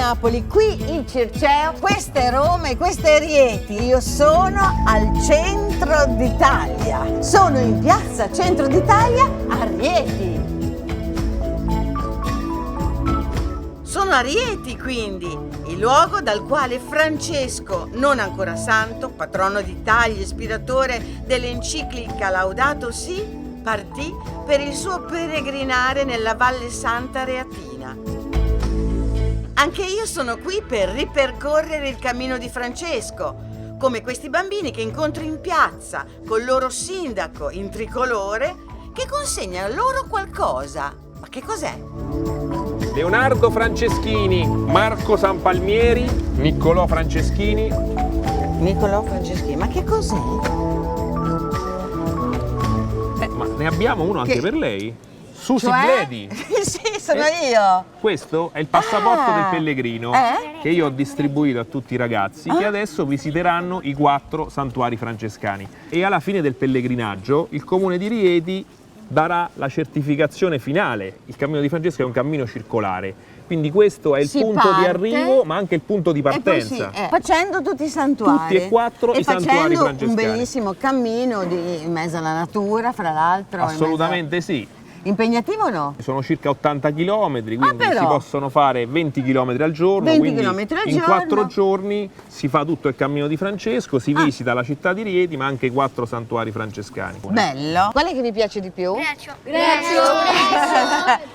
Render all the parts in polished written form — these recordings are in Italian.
Napoli, qui il Circeo, questa è Roma e questa è Rieti. Io sono al centro d'Italia. Sono in piazza Centro d'Italia a Rieti. Sono a Rieti, quindi, il luogo dal quale Francesco, non ancora santo, patrono d'Italia, ispiratore dell'enciclica Laudato Si, partì per il suo peregrinare nella Valle Santa Reatina. Anche io sono qui per ripercorrere il cammino di Francesco, come questi bambini che incontro in piazza col loro sindaco in tricolore che consegna loro qualcosa. Ma che cos'è? Leonardo Franceschini, Marco Sanpalmieri, Niccolò Franceschini. Niccolò Franceschini, ma che cos'è? Ma ne abbiamo uno anche per lei? Susi Cioè? Bledi. Sì, sono io. Questo è il passaporto del pellegrino Eh? che io ho distribuito a tutti i ragazzi che adesso visiteranno i 4 santuari francescani. E alla fine del pellegrinaggio il comune di Rieti darà la certificazione finale. Il cammino di Francesco è un cammino circolare, quindi questo è il Si punto di parte, arrivo ma anche il punto di E poi partenza. facendo tutti i santuari. Tutti e 4 i santuari facendo francescani. un bellissimo cammino in mezzo alla natura, fra l'altro. Assolutamente sì. Impegnativo o no? Sono circa 80 km, quindi però. si possono fare 20 km al giorno, 20 quindi chilometri al in giorno. 4 giorni si fa tutto il cammino di Francesco, si visita la città di Rieti, ma anche i 4 santuari francescani. Bello. Qual è che vi piace di più?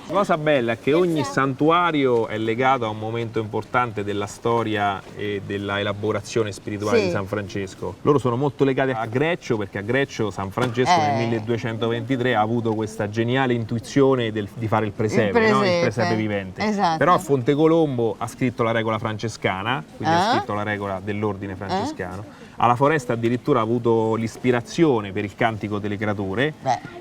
La cosa bella è che ogni santuario è legato a un momento importante della storia e della elaborazione spirituale Sì. di San Francesco. Loro sono molto legati a Greccio, perché a Greccio San Francesco nel 1223 ha avuto questa geniale intuizione di fare il presepe, no? Il presepe vivente. Esatto. Però a Fontecolombo ha scritto la regola francescana, quindi ha scritto la regola dell'ordine francescano. Alla Foresta addirittura ha avuto l'ispirazione per il Cantico delle Creature.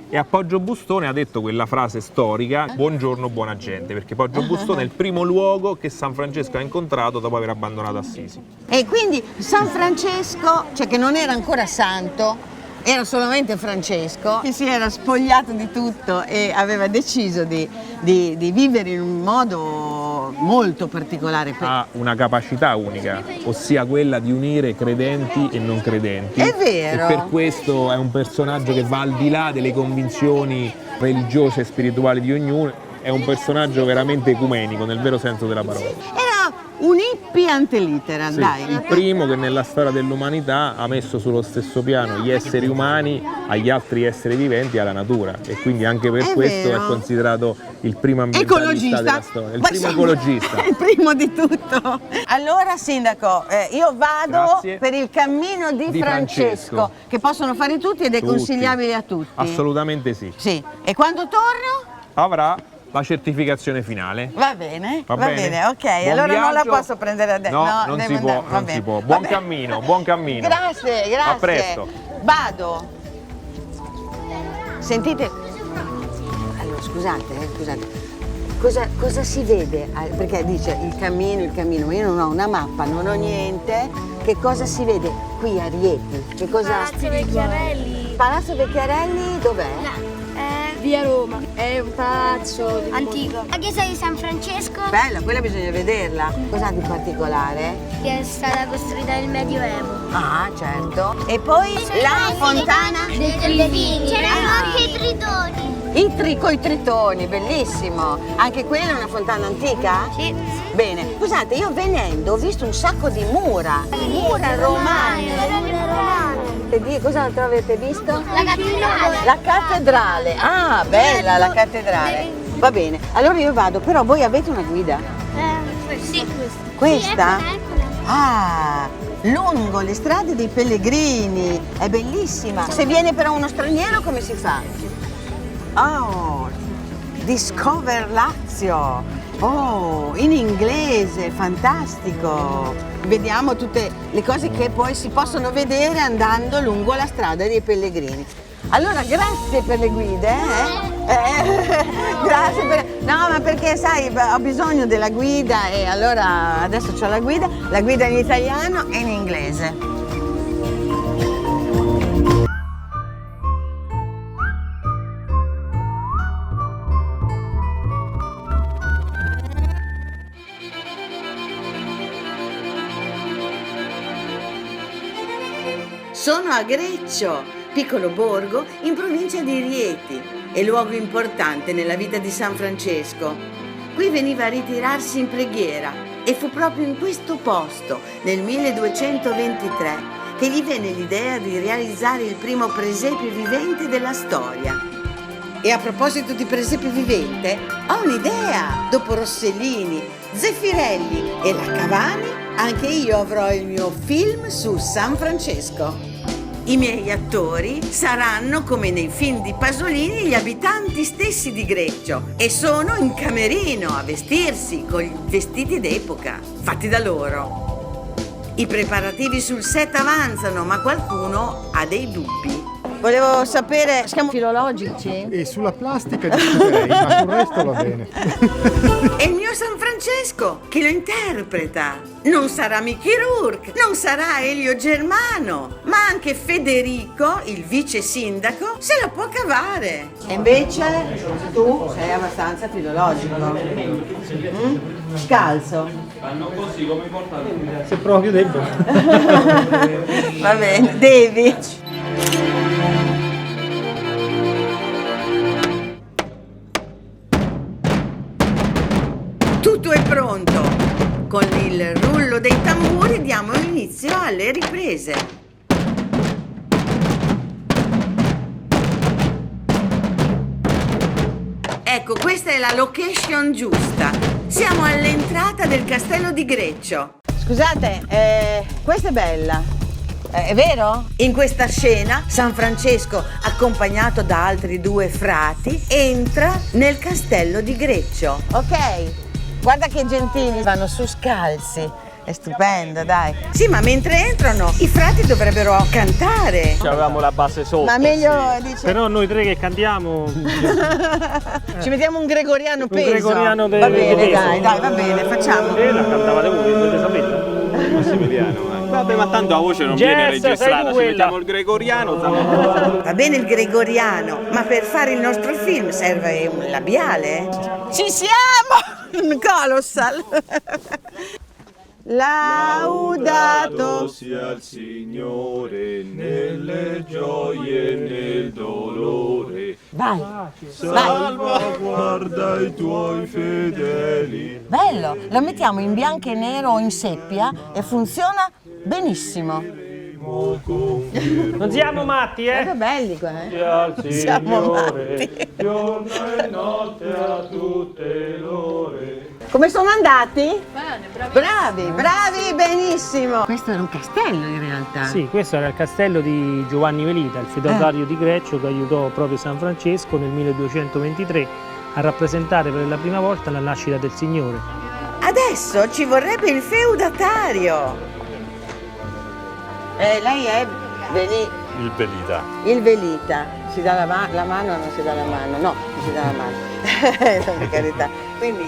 E a Poggio Bustone ha detto quella frase storica: buongiorno buona gente, perché Poggio Bustone è il primo luogo che San Francesco ha incontrato dopo aver abbandonato Assisi. E quindi San Francesco, cioè che non era ancora santo, era solamente Francesco, che si era spogliato di tutto e aveva deciso di vivere in un modo molto particolare. Ha una capacità unica, ossia quella di unire credenti e non credenti. È vero. E per questo è un personaggio che va al di là delle convinzioni religiose e spirituali di ognuno, è un personaggio veramente ecumenico nel vero senso della parola. Era un hippie ante litteram, Sì, dai. il primo che nella storia dell'umanità ha messo sullo stesso piano gli esseri umani agli altri esseri viventi e alla natura, e quindi anche per È questo vero. è considerato il primo ambientalista della storia, il primo ecologista. Il primo di tutto. Allora, sindaco, io vado Grazie. per il cammino di Francesco, che possono fare tutti ed è Tutti. consigliabile a tutti. Assolutamente sì. Sì. E quando torno? Avrà la certificazione finale. Va bene, Va bene? ok. Buon Allora non la viaggio. posso prendere adesso. No, non devo si può, andare. Va non si bene. può. Va Buon bene. cammino, buon cammino. Grazie. A presto. Vado. Sentite. Allora, scusate. Cosa si vede? Perché dice il cammino, ma io non ho una mappa, non ho niente. Che cosa si vede qui a Rieti? Che cosa? Palazzo Vecchiarelli. Palazzo Vecchiarelli dov'è? Via Roma. È un palazzo antico. La chiesa di San Francesco, Bella, quella bisogna vederla. Cos'ha di particolare? che è stata costruita nel Medioevo. Ah, certo. E poi la fontana? Dei delfini. C'erano anche i tritoni. Coi tritoni, bellissimo. Anche quella è una fontana antica? Sì. Bene. Scusate, io venendo ho visto un sacco di mura romane. E cosa avete visto? La cattedrale. La cattedrale. Ah, bella la cattedrale. Va bene. Allora io vado, però voi avete una guida? Sì. Questa? Sì, eccola. Ah, lungo le strade dei pellegrini. È bellissima. Se viene però uno straniero come si fa? Oh, Discover Lazio. Oh, in inglese, fantastico. Vediamo tutte le cose che poi si possono vedere andando lungo la strada dei pellegrini. Allora, grazie per le guide. Grazie per... No, ma perché sai, ho bisogno della guida e allora adesso ho la guida in italiano e in inglese. Sono a Greccio, piccolo borgo in provincia di Rieti e luogo importante nella vita di San Francesco. Qui veniva a ritirarsi in preghiera e fu proprio in questo posto, nel 1223, che gli venne l'idea di realizzare il primo presepio vivente della storia. E a proposito di presepio vivente, ho un'idea! Dopo Rossellini, Zeffirelli e la Cavani, anche io avrò il mio film su San Francesco. I miei attori saranno, come nei film di Pasolini, gli abitanti stessi di Greccio e sono in camerino a vestirsi con i vestiti d'epoca, fatti da loro. I preparativi sul set avanzano, ma qualcuno ha dei dubbi. Volevo sapere, siamo filologici? E sulla plastica discuterei, ma sul resto va bene. È il mio San Francesco, chi lo interpreta? Non sarà Mickey Rourke, non sarà Elio Germano, ma anche Federico, il vice sindaco, se la può cavare. E invece tu sei abbastanza filologico. Scalzo. Fanno così come portano. Se proprio devo. Va bene, devi. Tutto è pronto. Con il rullo dei tamburi diamo inizio alle riprese. Ecco, questa è la location giusta. Siamo all'entrata del castello di Greccio. Scusate, questa è bella. È vero? In questa scena San Francesco, accompagnato da altri 2 frati, entra nel castello di Greccio. Ok, guarda che gentili, vanno su scalzi. È stupendo, dai. Sì, ma mentre entrano i frati dovrebbero cantare. Avevamo la base sotto. Ma meglio, dice. Però noi 3 che cantiamo. Ci mettiamo un gregoriano peso. Un gregoriano Va bene, peso. dai, va bene, facciamo. La cantavate voi, dovete sapere. Massimiliano, vabbè, ma tanto la voce non viene registrata, ci mettiamo il gregoriano. Va bene il gregoriano, ma per fare il nostro film serve un labiale? Ci siamo! Colossal! Laudato sia il Signore nelle gioie e nel dolore. Vai! Salvaguarda i tuoi fedeli. Bello! Lo mettiamo in bianco e nero o in seppia e funziona benissimo. Non siamo matti, Siamo belli qua, Siamo matti. Giorno e notte a tutte l'ore. Come sono andati? Bene, bravi, benissimo. Questo era un castello in realtà. Sì, questo era il castello di Giovanni Velita, il fidatario di Greccio che aiutò proprio San Francesco nel 1223 a rappresentare per la prima volta la nascita del Signore. Adesso ci vorrebbe il feudatario. Lei è Il Velita. il Velita. Si dà la mano o non si dà la mano? No, non si dà la mano. Per carità. Quindi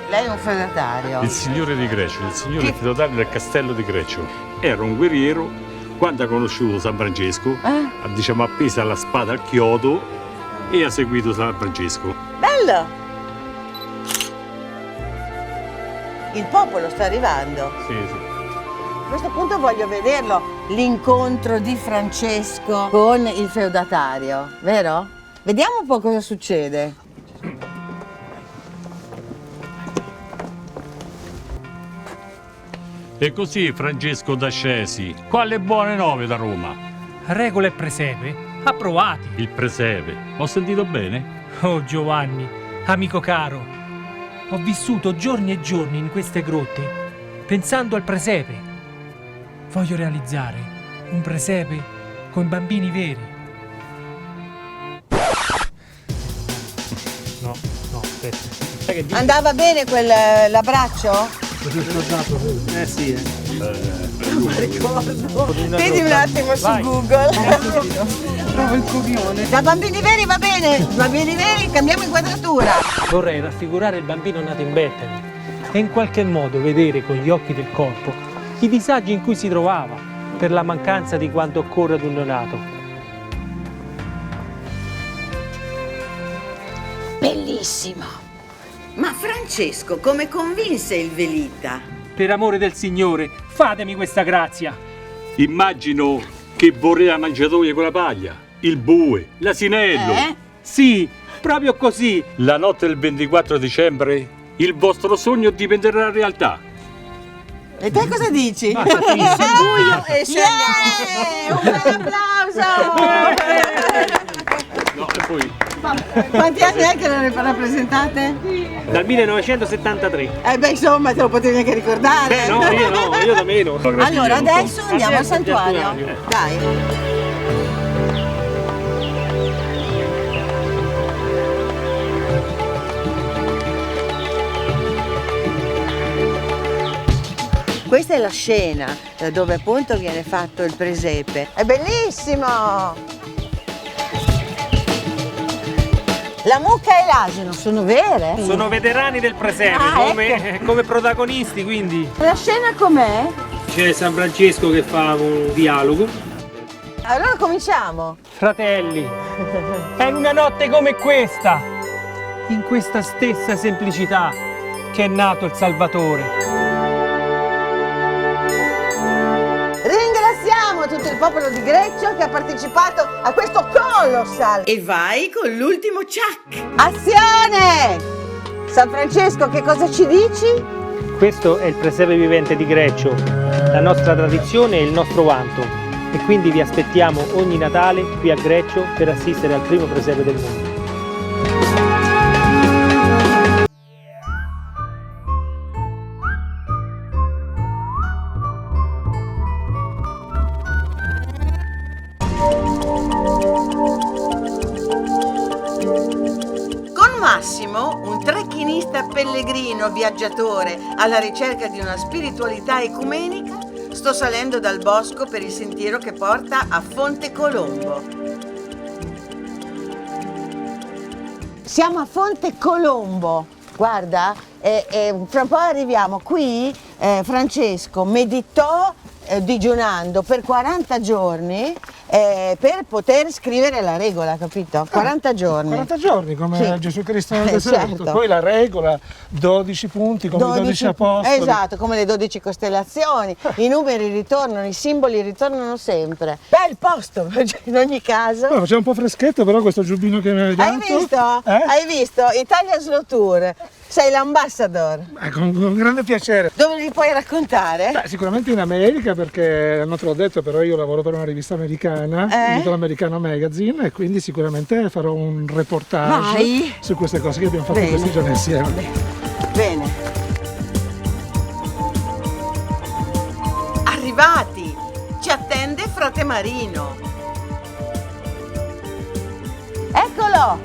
lei è un feudatario. Il Signore di Greccio, il Signore fidatario del castello di Greccio. Era un guerriero, quando ha conosciuto San Francesco, ha appesa la spada al chiodo e ha seguito San Francesco. Bello! Il popolo sta arrivando. Sì, sì. A questo punto voglio vederlo, l'incontro di Francesco con il feudatario, vero? Vediamo un po' cosa succede. E così Francesco d'Ascesi, quale buone nuove da Roma? Regola e presepe approvati. Il presepe, ho sentito bene? Oh Giovanni, amico caro, ho vissuto giorni e giorni in queste grotte pensando al presepe. Voglio realizzare un presepe con bambini veri. No, aspetta. Andava bene quell'abbraccio? Sì. Non mi ricordo. Vedi un attimo su Google. Trovo il copione. Da bambini veri va bene, bambini veri, cambiamo inquadratura. Vorrei raffigurare il bambino nato in Bethany e in qualche modo vedere con gli occhi del corpo i disagi in cui si trovava per la mancanza di quanto occorre ad un neonato. Bellissimo. Ma Francesco come convinse il Velita? Per amore del Signore, fatemi questa grazia. Immagino che voleva mangiatoia con la paglia, il bue, l'asinello. Sì, proprio così. La notte del 24 dicembre il vostro sogno diventerà dalla realtà. E te cosa dici? Se buio e un bel applauso! No, e poi Quanti anni è che non ne rappresentate? Dal 1973. Beh, insomma, te lo potevi anche ricordare. No, io da meno. Allora, adesso andiamo al santuario. Dai. Questa è la scena dove appunto viene fatto il presepe. È bellissimo! La mucca e l'asino sono vere? Sono veterani del presepe, come protagonisti, quindi. La scena com'è? C'è San Francesco che fa un dialogo. Allora cominciamo. Fratelli, è in una notte come questa, in questa stessa semplicità, che è nato il Salvatore. Ringraziamo tutto il popolo di Greccio che ha partecipato a questo colossal. E vai con l'ultimo ciak. Azione! San Francesco, che cosa ci dici? Questo è il presepe vivente di Greccio, la nostra tradizione e il nostro vanto. E quindi vi aspettiamo ogni Natale qui a Greccio per assistere al primo presepe del mondo. Massimo, un trekkingista pellegrino viaggiatore alla ricerca di una spiritualità ecumenica, sto salendo dal bosco per il sentiero che porta a Fonte Colombo. Siamo a Fonte Colombo, guarda, fra un po' arriviamo qui. Francesco meditò digiunando per 40 giorni per poter scrivere la regola, capito? 40 giorni. 40 giorni come Sì. Gesù Cristo nel deserto. Certo. Poi la regola, 12 punti come i 12 apostoli. Esatto, come le 12 costellazioni. I numeri ritornano, i simboli ritornano sempre. Bel posto, in ogni caso. No, c'è un po' freschetto però questo giubbino che mi hai dato. Hai visto? Hai visto? Italia Slow Tour. Sei l'ambassador. Con grande piacere. Dove li puoi raccontare? Beh, sicuramente in America, perché non te l'ho detto, però io lavoro per una rivista americana, l'Americano Magazine, e quindi sicuramente farò un reportage su queste cose che abbiamo fatto in questi giorni insieme. Bene. Arrivati! Ci attende frate Marino. Eccolo!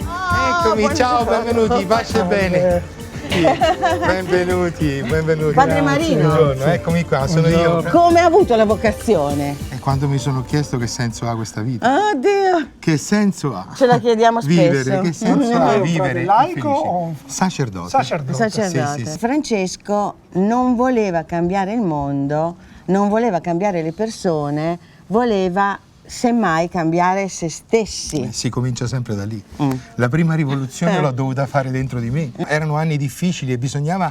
Eccomi, ciao, benvenuti, pace e bene. Sì, benvenuti. Padre Marino. Buongiorno, eccomi qua, sono io. Come ha avuto la vocazione? E quando mi sono chiesto che senso ha questa vita? Oddio! Che senso ha? Ce la chiediamo spesso. Vivere, che senso ha vivere? Laico o sacerdote? Sacerdote. Sì. Francesco non voleva cambiare il mondo, non voleva cambiare le persone, voleva semmai cambiare se stessi. Si comincia sempre da lì. La prima rivoluzione l'ho dovuta fare dentro di me. Erano anni difficili e bisognava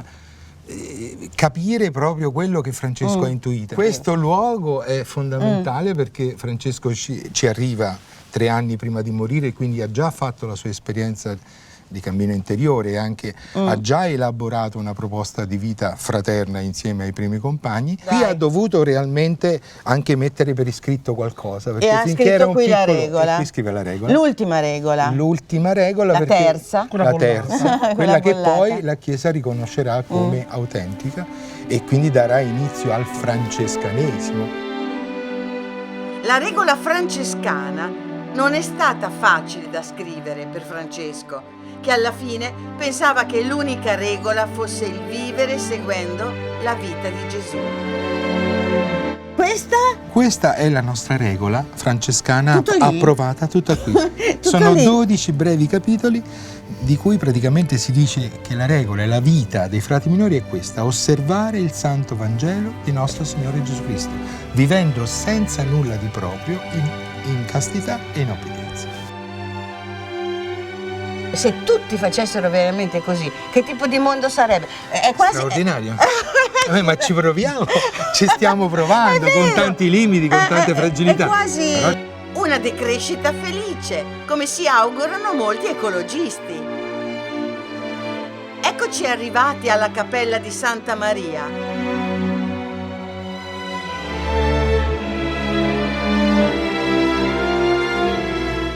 capire proprio quello che Francesco ha intuito. Questo luogo è fondamentale perché Francesco ci arriva 3 anni prima di morire, quindi ha già fatto la sua esperienza di cammino interiore e anche ha già elaborato una proposta di vita fraterna insieme ai primi compagni. Qui ha dovuto realmente anche mettere per iscritto qualcosa, perché e ha finché scritto era un qui piccolo, la regola. qui scrive la regola. L'ultima regola. L'ultima regola, La perché terza. la terza, quella che bollata. poi la Chiesa riconoscerà come autentica e quindi darà inizio al francescanesimo. La regola francescana non è stata facile da scrivere per Francesco, che alla fine pensava che l'unica regola fosse il vivere seguendo la vita di Gesù. Questa è la nostra regola francescana Tutto lì? approvata, tutta qui. Sono 12 brevi capitoli di cui praticamente si dice che la regola e la vita dei frati minori è questa: osservare il Santo Vangelo di nostro Signore Gesù Cristo, vivendo senza nulla di proprio, in castità e in obbedienza. Se tutti facessero veramente così, che tipo di mondo sarebbe? È quasi... Straordinario. Ma ci proviamo, ci stiamo provando con tanti limiti, con tante fragilità. È quasi Però... una decrescita felice, come si augurano molti ecologisti. Eccoci arrivati alla cappella di Santa Maria.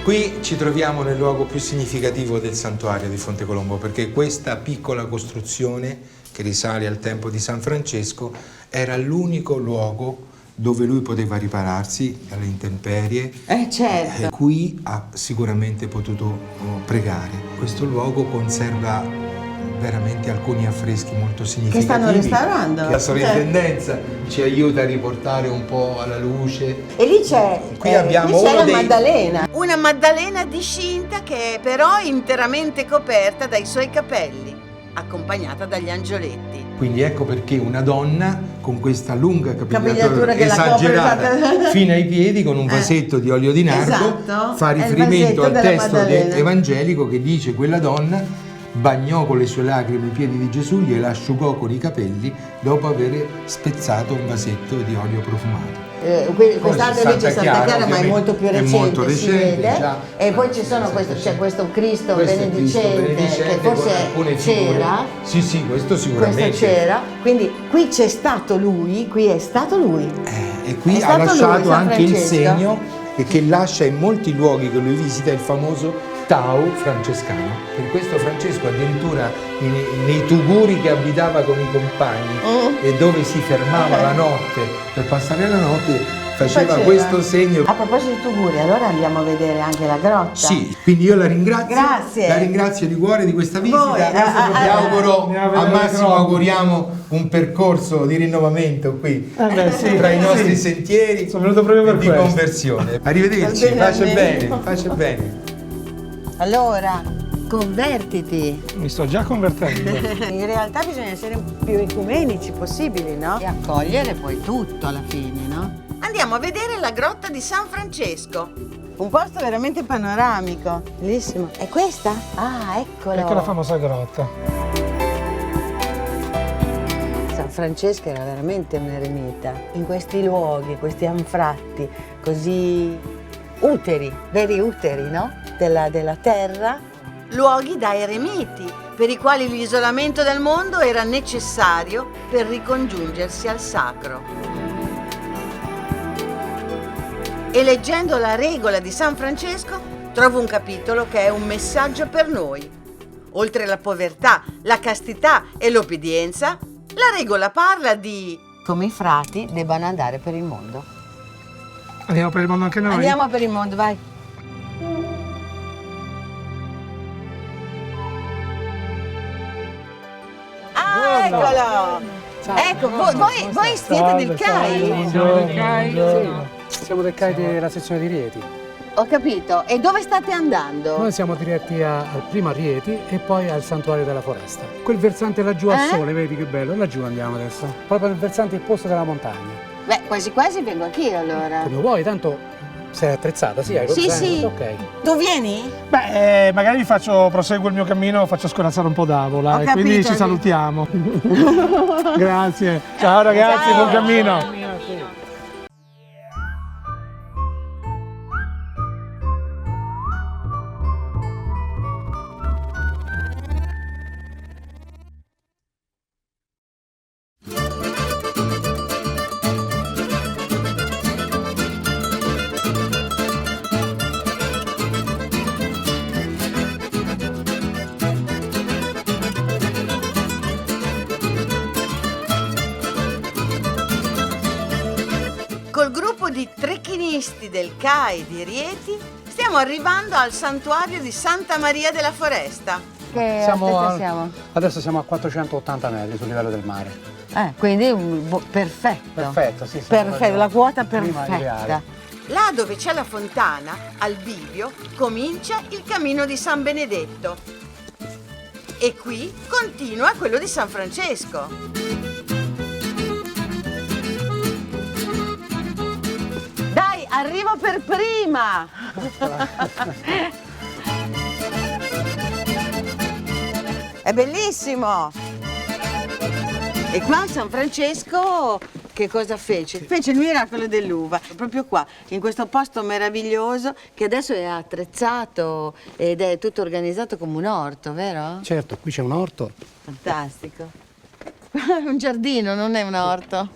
Qui ci troviamo nel luogo più significativo del santuario di Fonte Colombo, perché questa piccola costruzione, che risale al tempo di San Francesco, era l'unico luogo dove lui poteva ripararsi dalle intemperie. Certo. Qui ha sicuramente potuto pregare. Questo luogo conserva veramente alcuni affreschi molto significativi. Che stanno restaurando. La sovrintendenza ci aiuta a riportare un po' alla luce. E lì c'è, Qui abbiamo lì c'è la dei... Maddalena. Una Maddalena discinta che è però interamente coperta dai suoi capelli, accompagnata dagli angioletti. Quindi ecco perché una donna con questa lunga Capigliatura capigliatura che la esagerata copre fino ai piedi, con un vasetto di olio di nardo, Esatto, fa è il riferimento vasetto al della testo Maddalena. evangelico che dice: quella donna bagnò con le sue lacrime i piedi di Gesù, gliela asciugò con i capelli dopo aver spezzato un vasetto di olio profumato. Quest'altro invece è Santa Chiara, ma è molto più recente, molto recente, si vede. già. E poi c'è questo Cristo Questo è Cristo benedicente, che con forse alcune figure. c'era. Sì, questo sicuramente. Questo c'era, quindi qui c'è stato lui, qui è stato lui. E qui È ha stato lasciato lui, San anche il Francesco. segno che lascia in molti luoghi che lui visita, il famoso Tau francescano. Per questo Francesco addirittura nei tuguri che abitava con i compagni e dove si fermava la notte per passare la notte faceva questo segno. A proposito di tuguri, allora andiamo a vedere anche la grotta. Sì, quindi io la ringrazio. Grazie. La ringrazio di cuore di questa visita. Voi, Vi auguro, andiamo a vedere al le massimo grotte. auguriamo un percorso di rinnovamento qui Sì, tra i nostri sì. sentieri Sono venuto proprio per di questo. Conversione. Arrivederci, pace bene. Allora, convertiti. Mi sto già convertendo. In realtà bisogna essere più ecumenici possibili, no? E accogliere poi tutto alla fine, no? Andiamo a vedere la grotta di San Francesco. Un posto veramente panoramico. Bellissimo. È questa? Ah, eccolo. Ecco la famosa grotta. San Francesco era veramente un eremita. In questi luoghi, questi anfratti così uteri, veri uteri, no? Della terra. Luoghi da eremiti, per i quali l'isolamento dal mondo era necessario per ricongiungersi al sacro. E leggendo la regola di San Francesco trovo un capitolo che è un messaggio per noi. Oltre alla povertà, la castità e l'obbedienza, la regola parla di come i frati debbano andare per il mondo. Andiamo per il mondo anche noi? Andiamo per il mondo, vai. Ah, eccolo! Ecco, voi siete del CAI? Siamo del CAI della sezione di Rieti. Ho capito. E dove state andando? Noi siamo diretti prima a Rieti e poi al Santuario della Foresta. Quel versante laggiù al sole, vedi che bello? Laggiù andiamo adesso. Proprio nel versante opposto della montagna. Beh, quasi quasi vengo anch'io allora. Come vuoi, tanto sei attrezzata, sì? Hai Sì, zaino, sì. Ok. Tu vieni? Beh, magari proseguo il mio cammino, faccio scorazzare un po' d'avola Ho e quindi capito. ci salutiamo. Grazie. Ciao ragazzi, Ciao. buon cammino. Col gruppo di trekinisti del CAI di Rieti stiamo arrivando al santuario di Santa Maria della Foresta. Che altezza siamo? Adesso siamo a 480 metri sul livello del mare. Quindi perfetto. Perfetto, sì. Perfetto, la quota prima perfetta. ideale. Là dove c'è la fontana, al bivio, comincia il cammino di San Benedetto. E qui continua quello di San Francesco. Dai, arrivo per prima! È bellissimo! E qua San Francesco che cosa fece? Fece il miracolo dell'uva, proprio qua, in questo posto meraviglioso che adesso è attrezzato ed è tutto organizzato come un orto, vero? Certo, qui c'è un orto. Fantastico. Un giardino, non è un orto.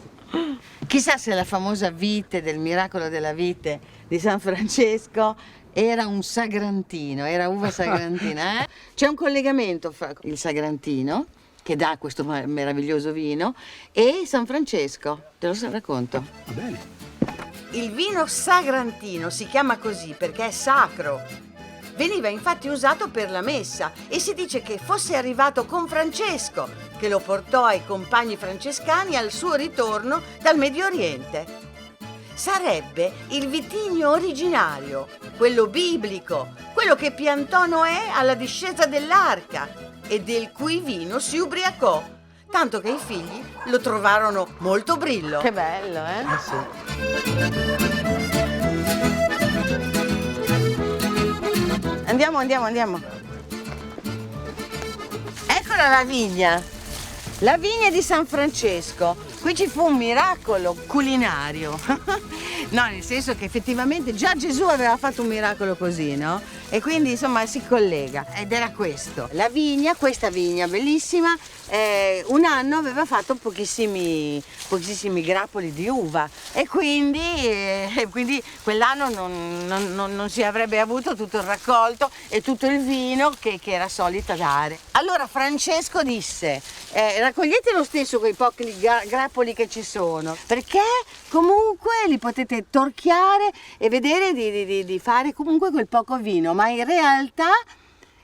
Chissà se la famosa vite del miracolo della vite di San Francesco era un sagrantino, era uva sagrantina. C'è un collegamento fra il sagrantino, che dà questo meraviglioso vino, e San Francesco. Te lo racconto. Va bene. Il vino sagrantino si chiama così perché è sacro. Veniva infatti usato per la messa e si dice che fosse arrivato con Francesco, che lo portò ai compagni francescani al suo ritorno dal Medio Oriente. Sarebbe il vitigno originario, quello biblico, quello che piantò Noè alla discesa dell'arca e del cui vino si ubriacò, tanto che i figli lo trovarono molto brillo. Che bello, eh? Sì. Andiamo. Eccola la vigna di San Francesco. Qui ci fu un miracolo culinario. No, nel senso che effettivamente già Gesù aveva fatto un miracolo così, no? E quindi insomma si collega. Ed era questo. La vigna, questa vigna bellissima, un anno aveva fatto pochissimi grappoli di uva e quindi quell'anno non si avrebbe avuto tutto il raccolto e tutto il vino che era solita dare. Allora Francesco disse: raccogliete lo stesso quei pochi grappoli che ci sono, perché comunque li potete torchiare e vedere di fare comunque quel poco vino, ma in realtà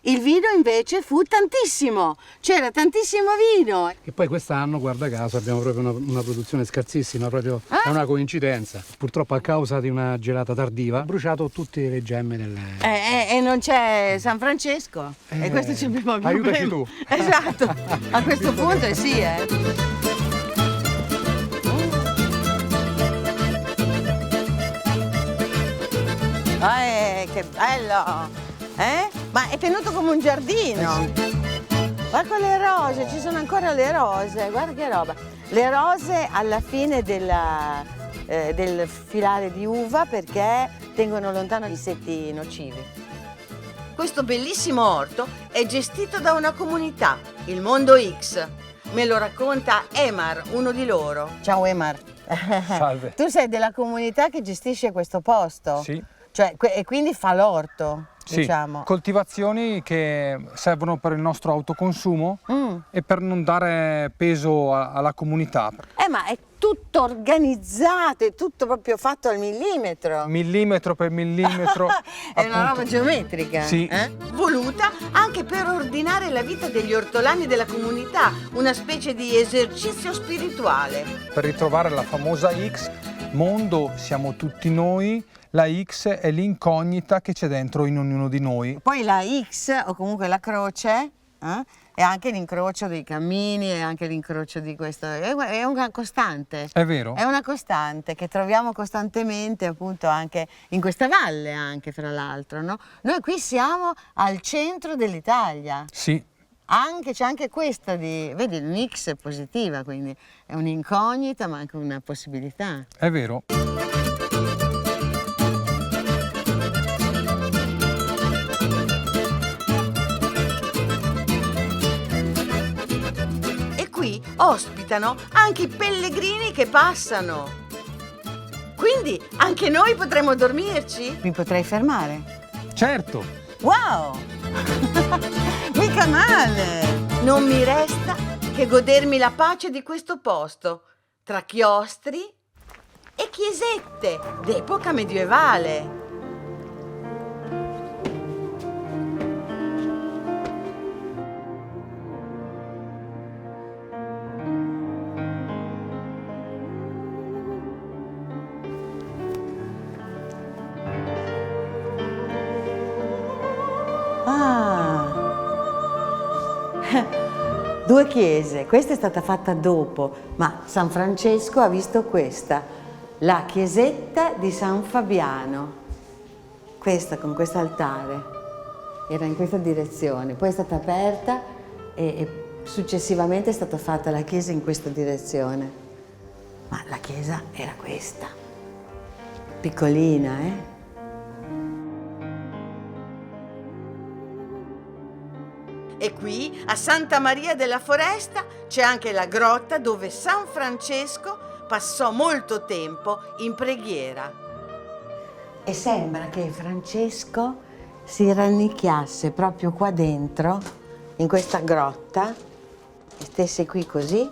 il vino invece fu tantissimo, c'era tantissimo vino. E poi quest'anno, guarda caso, abbiamo proprio una produzione scarsissima, proprio è una coincidenza. Purtroppo a causa di una gelata tardiva ha bruciato tutte le gemme del... E non c'è San Francesco, e questo ci abbiamo il problema. Aiutaci tu. Esatto, a questo punto sì, che bello! Ma è tenuto come un giardino. Guarda con le rose, ci sono ancora le rose, guarda che roba. Le rose alla fine del filare di uva perché tengono lontano gli insetti nocivi. Questo bellissimo orto è gestito da una comunità, il Mondo X. Me lo racconta Emar, uno di loro. Ciao Emar. Salve. Tu sei della comunità che gestisce questo posto? Sì. Cioè, e quindi fa l'orto, sì, diciamo. Coltivazioni che servono per il nostro autoconsumo e per non dare peso alla comunità. Ma è tutto organizzato, è tutto proprio fatto al millimetro. Millimetro per millimetro. È una roba geometrica. Sì. Voluta anche per ordinare la vita degli ortolani della comunità, una specie di esercizio spirituale. Per ritrovare la famosa X, mondo siamo tutti noi. La X è l'incognita che c'è dentro in ognuno di noi. Poi la X, o comunque la croce, è anche l'incrocio dei cammini, è anche l'incrocio di questo. È una costante. È vero. È una costante che troviamo costantemente appunto anche in questa valle, anche fra l'altro, no? Noi qui siamo al centro dell'Italia. Sì. C'è anche questa vedi, l'X è positiva, quindi è un'incognita ma anche una possibilità. È vero. Ospitano anche i pellegrini che passano. Quindi anche noi potremo dormirci? Mi potrei fermare? Certo! Wow! Mica male! Non mi resta che godermi la pace di questo posto, tra chiostri e chiesette d'epoca medievale. Due chiese, questa è stata fatta dopo, ma San Francesco ha visto questa, la chiesetta di San Fabiano, questa con questo altare, era in questa direzione, poi è stata aperta e Successivamente è stata fatta la chiesa in questa direzione, ma la chiesa era questa, piccolina, E qui, a Santa Maria della Foresta, c'è anche la grotta dove San Francesco passò molto tempo in preghiera. E sembra che Francesco si rannicchiasse proprio qua dentro, in questa grotta, e stesse qui così,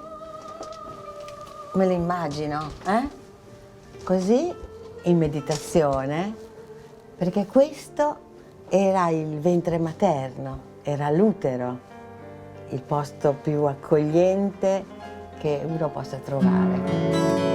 me lo immagino, così, in meditazione, perché questo era il ventre materno, era l'utero, il posto più accogliente che uno possa trovare.